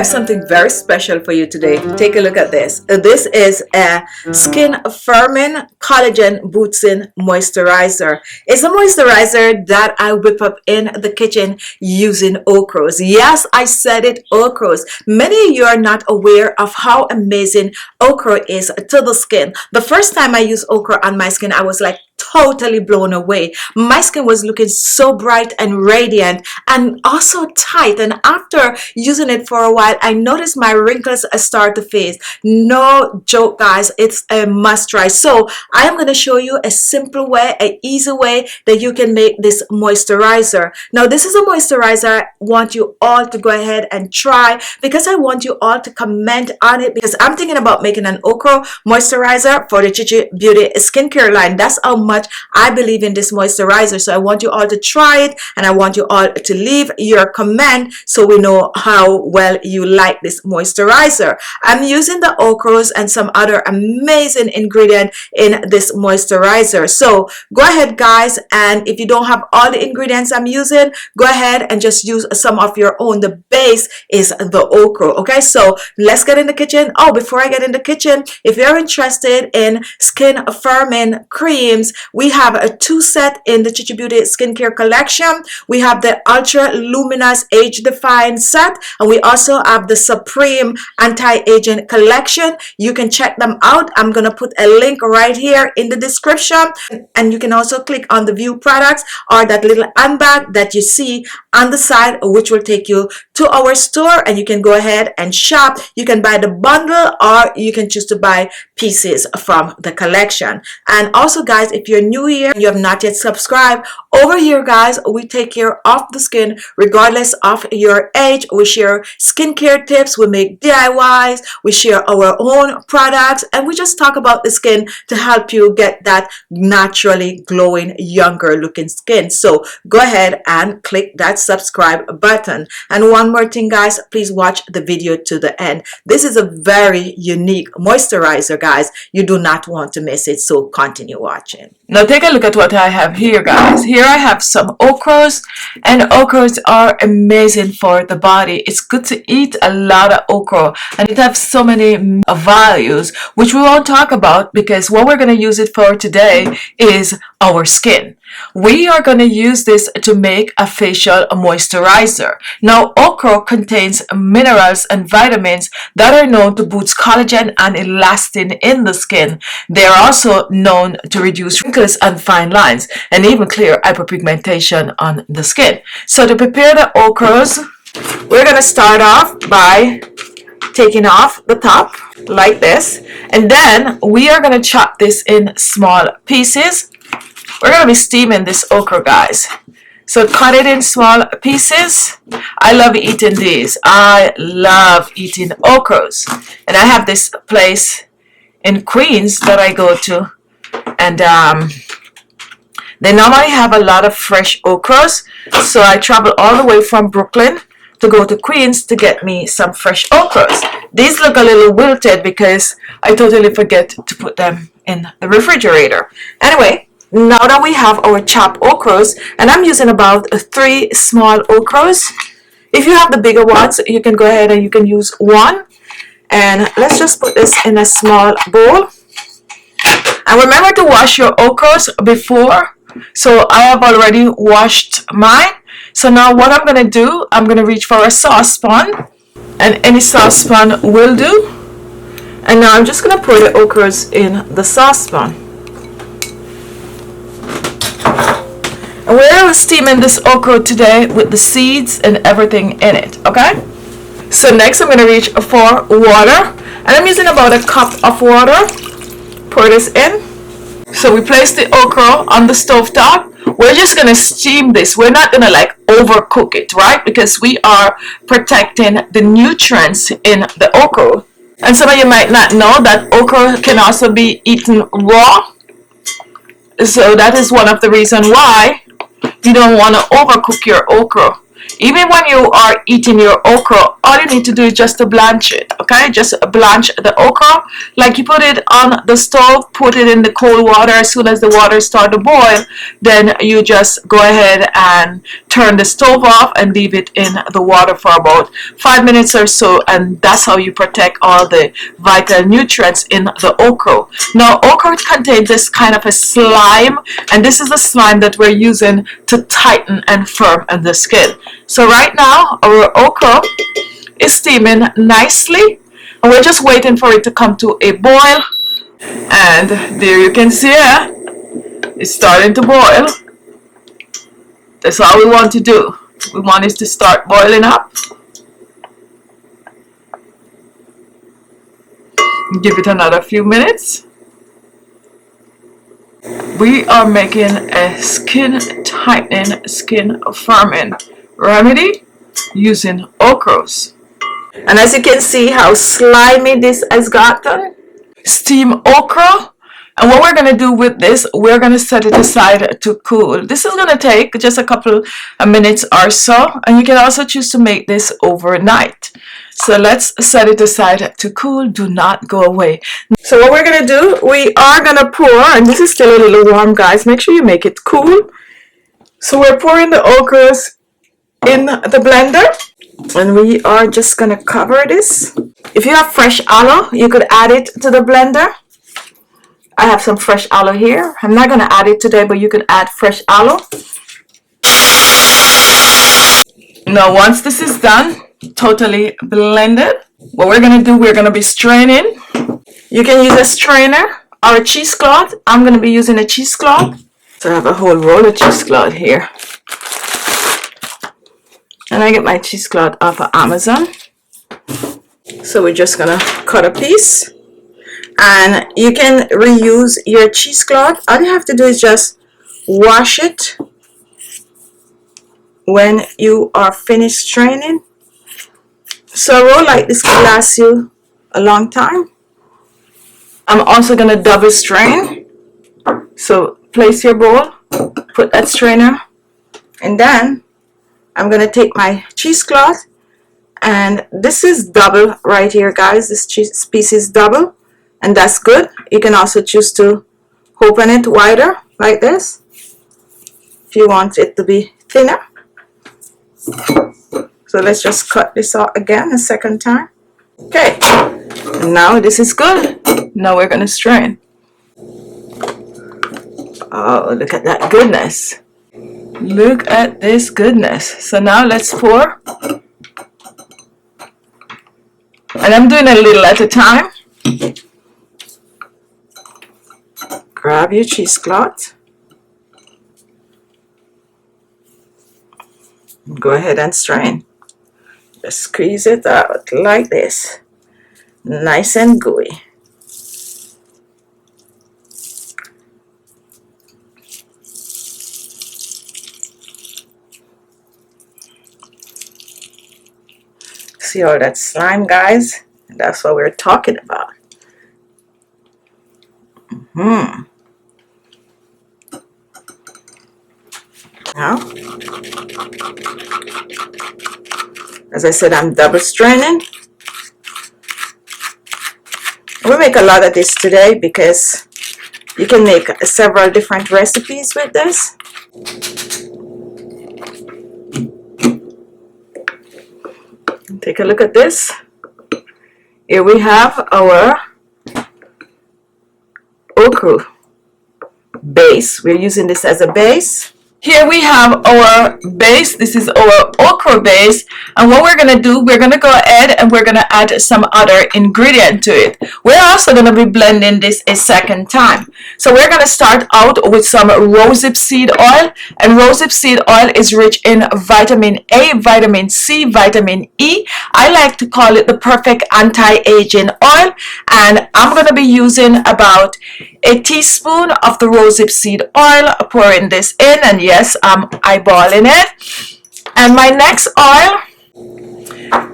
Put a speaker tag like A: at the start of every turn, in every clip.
A: have something very special for you today. Take a look at this. This is a skin firming collagen boosting moisturizer. It's a moisturizer that I whip up in the kitchen using Okras. Yes, I said it, Okras. Many of you are not aware of how amazing Okra is to the skin. The first time I used Okra on my skin, I was like totally blown away. My skin was looking so bright and radiant and also tight, and after using it for a while I noticed my wrinkles start to fade. No joke, guys, it's a must try. So I am going to show you a simple way, an easy way that you can make this moisturizer. Now this is a moisturizer I want you all to go ahead and try, because I want you all to comment on it, because I'm thinking about making an Okra moisturizer for the Khichi Beauty skincare line. That's how much I believe in this moisturizer. So I want you all to try it, and I want you all to leave your comment so we know how well you like this moisturizer. I'm using the Okras and some other amazing ingredient in this moisturizer. So go ahead, guys, and if you don't have all the ingredients I'm using, go ahead and just use some of your own. The base is the Okra. Okay, so let's get in the kitchen. Oh, before I get in the kitchen, if you're interested in skin firming creams, we have a 2-set in the Khichi Beauty skincare collection. We have the Ultra Luminous Age Defying set, and we also have the Supreme Anti-Aging collection. You can check them out. I'm gonna put a link right here in the description, and you can also click on the view products or that little handbag that you see on the side, which will take you to our store, and you can go ahead and shop. You can buy the bundle, or you can choose to buy pieces from the collection. And also, guys, if you're new here and you have not yet subscribed, over here, guys, we take care of the skin regardless of your age. We share skincare tips, we make DIYs, we share our own products, and we just talk about the skin to help you get that naturally glowing, younger looking skin. So go ahead and click that subscribe button. And one more thing, guys, please watch the video to the end. This is a very unique moisturizer, guys. You do not want to miss it, so continue watching. Now take a look at what I have here, guys. Here I have some Okras, and Okras are amazing for the body. It's good to eat a lot of Okra, and it has so many values, which we won't talk about, because what we're going to use it for today is our skin. We are going to use this to make a facial moisturizer. Now, Okra contains minerals and vitamins that are known to boost collagen and elastin in the skin. They are also known to reduce wrinkles and fine lines, and even clear hyperpigmentation on the skin. So to prepare the Okras, we're going to start off by taking off the top like this, and then we are going to chop this in small pieces. We're going to be steaming this Okra, guys. So cut it in small pieces. I love eating these. I love eating Okras. And I have this place in Queens that I go to. And they normally have a lot of fresh Okras. So I travel all the way from Brooklyn to go to Queens to get me some fresh Okras. These look a little wilted because I totally forget to put them in the refrigerator. Anyway, now that we have our chopped Okras, and I'm using about 3 small Okras. If you have the bigger ones, you can go ahead and you can use 1. And let's just put this in a small bowl. And remember to wash your Okras before. So I have already washed mine. So now what I'm going to do, I'm going to reach for a saucepan. And any saucepan will do. And now I'm just going to pour the Okras in the saucepan. And we're steaming this Okra today with the seeds and everything in it, okay? So next I'm going to reach for water. And I'm using about a cup of water. Pour this in. So we place the Okra on the stove top. We're just going to steam this. We're not going to like overcook it, right? Because we are protecting the nutrients in the Okra. And some of you might not know that Okra can also be eaten raw. So that is one of the reasons why you don't want to overcook your Okra. Even when you are eating your okra, all you need to do is just to blanch it, okay? Just blanch the okra. Like you put it on the stove, put it in the cold water. As soon as the water starts to boil, then you just go ahead and turn the stove off and leave it in the water for about 5 minutes or so, and that's how you protect all the vital nutrients in the okra. Now, okra contains this kind of a slime, and this is the slime that we're using to tighten and firm the skin. So right now, our okra is steaming nicely, and we're just waiting for it to come to a boil. And there you can see it's starting to boil. That's all we want to do. We want it to start boiling up. Give it another few minutes. We are making a skin tightening, skin firming remedy using okras. And as you can see how slimy this has gotten. Steam okra. And what we're going to do with this, we're going to set it aside to cool. This is going to take just a couple of minutes or so. And you can also choose to make this overnight. So let's set it aside to cool. Do not go away. So what we're going to do, we are going to pour, and this is still a little warm, guys. Make sure you make it cool. So we're pouring the okras in the blender. And we are just going to cover this. If you have fresh aloe, you could add it to the blender. I have some fresh aloe here. I'm not going to add it today, but you can add fresh aloe. Now, once this is done, totally blended, what we're going to do, we're going to be straining. You can use a strainer or a cheesecloth. I'm going to be using a cheesecloth. So I have a whole roll of cheesecloth here. And I get my cheesecloth off of Amazon. So we're just going to cut a piece. And you can reuse your cheesecloth. All you have to do is just wash it when you are finished straining. So a roll like this can last you a long time. I'm also going to double strain. So place your bowl, put that strainer, and then I'm going to take my cheesecloth, and this is double right here, guys. This cheese piece is double. And that's good. You can also choose to open it wider like this if you want it to be thinner. So let's just cut this out again a second time. Okay, and now this is good. Now we're going to strain. Oh, look at that goodness. Look at this goodness. So now let's pour. And I'm doing a little at a time. Grab your cheesecloth. Go ahead and strain. Just squeeze it out like this. Nice and gooey. See all that slime, guys? That's what we're talking about. Now, as I said, I'm double straining. We make a lot of this today because you can make several different recipes with this. Take a look at this. Here we have our okra base. We're using this as a base. Here we have our base. This is our okra base. And what we're going to do, we're going to go ahead and we're going to add some other ingredient to it. We're also going to be blending this a second time. So we're going to start out with some rosehip seed oil. And rosehip seed oil is rich in vitamin A, vitamin C, vitamin E. I like to call it the perfect anti-aging oil. And I'm going to be using about a teaspoon of the rosehip seed oil, pouring this in, and yes, I'm eyeballing it. And my next oil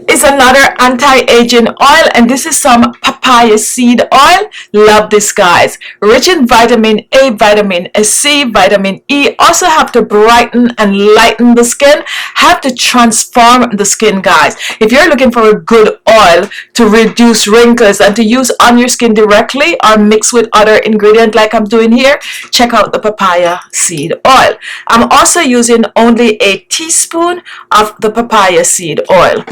A: is another anti-aging oil, and this is some papaya seed oil. Love this, guys. Rich in vitamin A, vitamin C, vitamin E. Also have to brighten and lighten the skin, have to transform the skin, guys. If you're looking for a good oil to reduce wrinkles and to use on your skin directly or mix with other ingredients like I'm doing here, check out the papaya seed oil. I'm also using only a teaspoon of the papaya seed oil.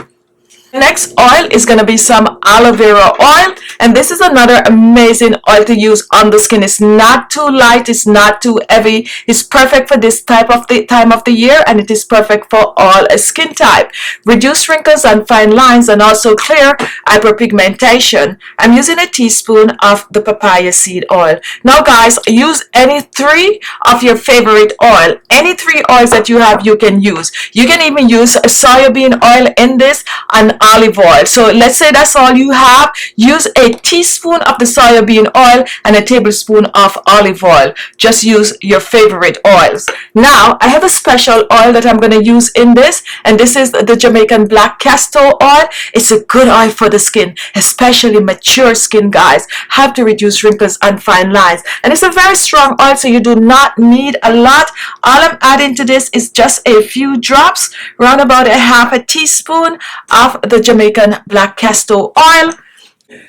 A: Next oil is going to be some aloe vera oil, and this is another amazing oil to use on the skin. It's not too light, it's not too heavy. It's perfect for this time of the year, and it is perfect for all skin type. Reduce wrinkles and fine lines, and also clear hyperpigmentation. I'm using a teaspoon of the papaya seed oil. Now guys, use any three of your favorite oil. Any three oils that you have, you can use. You can even use soybean oil in this and olive oil. So let's say that's all you have. Use a teaspoon of the soybean oil and a tablespoon of olive oil. Just use your favorite oils. Now I have a special oil that I'm going to use in this, and this is the Jamaican black castor oil. It's a good oil for the skin, especially mature skin, guys. Have to reduce wrinkles and fine lines, and it's a very strong oil, so you do not need a lot. All I'm adding to this is just a few drops, around about a half a teaspoon of the Jamaican black castor oil.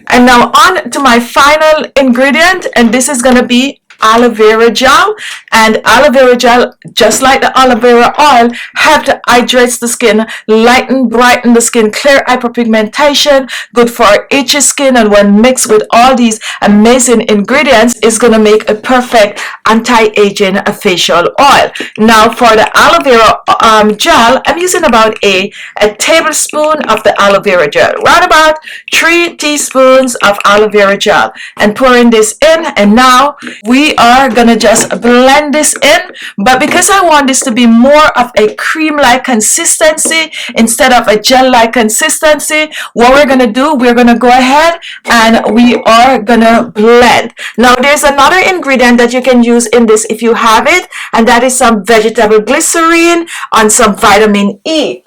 A: And now on to my final ingredient, and this is going to be aloe vera gel. And aloe vera gel, just like the aloe vera oil, have to hydrate the skin, lighten, brighten the skin, clear hyperpigmentation, good for itchy skin, and when mixed with all these amazing ingredients, is going to make a perfect anti-aging facial oil. Now for the aloe vera gel, I'm using about a tablespoon of the aloe vera gel, right about 3 teaspoons of aloe vera gel, and pouring this in. And now we are gonna just blend this in, but because I want this to be more of a cream-like consistency instead of a gel-like consistency, what we're gonna do, we're gonna go ahead and we are gonna blend. Now there's another ingredient that you can use in this if you have it, and that is some vegetable glycerine and some vitamin E.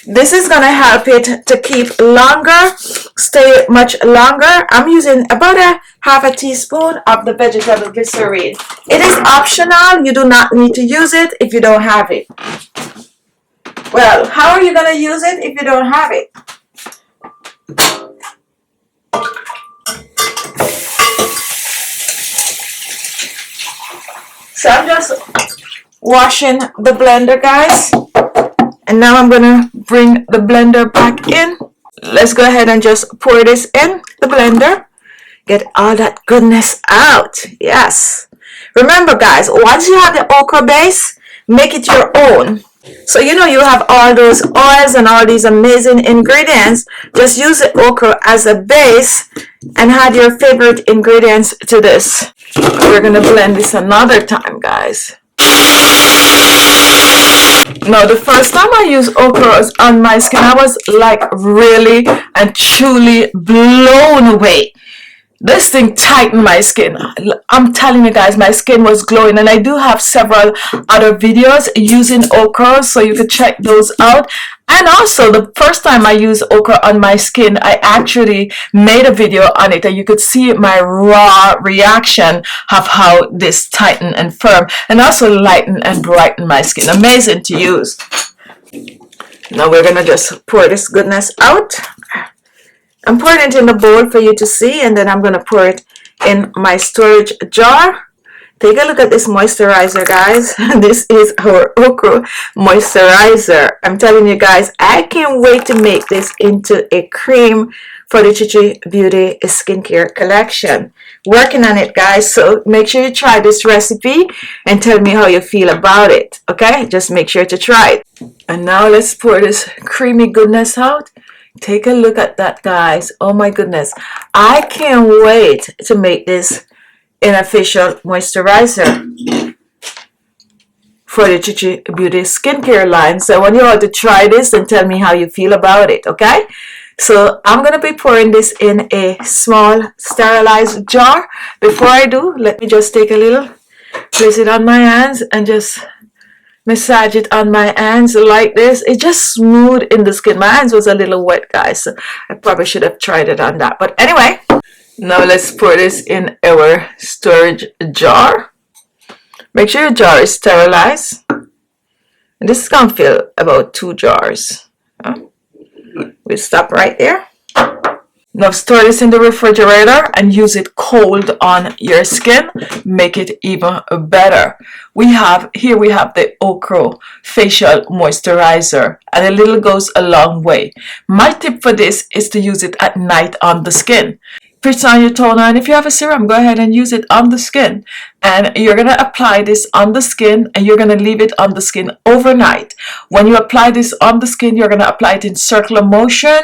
A: This is gonna help it to keep longer, stay much longer. I'm using about a half a teaspoon of the vegetable glycerine. It is optional. You do not need to use it if you don't have it. Well, how are you gonna use it if you don't have it? So I'm just washing the blender, guys. And now I'm gonna bring the blender back in. Let's go ahead and just pour this in the blender. Get all that goodness out. Yes. Remember, guys, once you have the okra base, make it your own. So you know you have all those oils and all these amazing ingredients. Just use the okra as a base and add your favorite ingredients to this. We're gonna blend this another time, guys. Now, the first time I used okra on my skin, I was like really and truly blown away. This thing tightened my skin. I'm telling you guys, my skin was glowing, and I do have several other videos using okra, so you could check those out. And also, the first time I used okra on my skin, I actually made a video on it, and you could see my raw reaction of how this tightened and firm, and also lighten and brighten my skin. Amazing to use. Now we're gonna just pour this goodness out. I'm pouring it in the bowl for you to see, and then I'm going to pour it in my storage jar. Take a look at this moisturizer, guys. This is our okra moisturizer. I'm telling you guys, I can't wait to make this into a cream for the Khichi Beauty skincare collection. Working on it, guys, so make sure you try this recipe and tell me how you feel about it, okay? Just make sure to try it. And now let's pour this creamy goodness out. Take a look at that, guys. Oh my goodness. I can't wait to make this in a facial moisturizer for the Khichi Beauty skincare line. So I want you all to try this and tell me how you feel about it, okay? So I'm going to be pouring this in a small sterilized jar. Before I do, let me just take a little, place it on my hands and just massage it on my hands like this. It just smooth in the skin. My hands was a little wet, guys, so I probably should have tried it on that. But anyway, now let's pour this in our storage jar. Make sure your jar is sterilized. And this is going to fill about 2 jars. We'll stop right there. Now store this in the refrigerator and use it cold on your skin. Make it even better. We have the Okra facial moisturizer, and a little goes a long way. My tip for this is to use it at night on the skin. Put on your toner, and if you have a serum, go ahead and use it on the skin. And you're going to apply this on the skin, and you're going to leave it on the skin overnight. When you apply this on the skin, you're going to apply it in circular motion.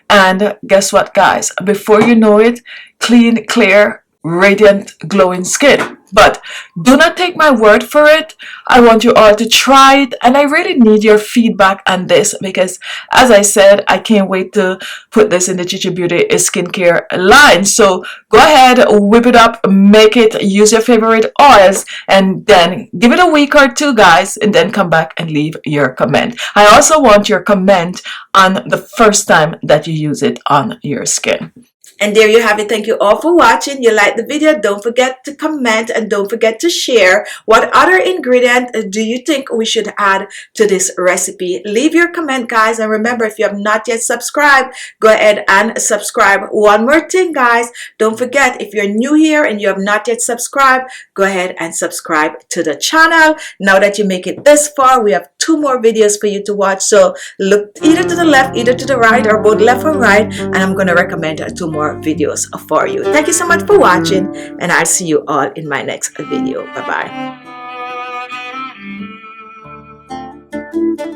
A: And guess what, guys? Before you know it, clean, clear, radiant, glowing skin. But do not take my word for it. I want you all to try it, and I really need your feedback on this, because as I said, I can't wait to put this in the Khichi Beauty skincare line. So go ahead, whip it up, make it, use your favorite oils, and then give it a week or 2, guys, and then come back and leave your comment. I also want your comment on the first time that you use it on your skin. And there you have it. Thank you all for watching. You like the video, don't forget to comment and don't forget to share. What other ingredient do you think we should add to this recipe? Leave your comment, guys, and remember, if you have not yet subscribed, go ahead and subscribe. One more thing, guys, don't forget, if you're new here and you have not yet subscribed, go ahead and subscribe to the channel. Now that you make it this far, we have 2 more videos for you to watch, so look either to the left, either to the right, or both left or right, and I'm going to recommend 2 more videos for you. Thank you so much for watching, and I'll see you all in my next video. Bye bye.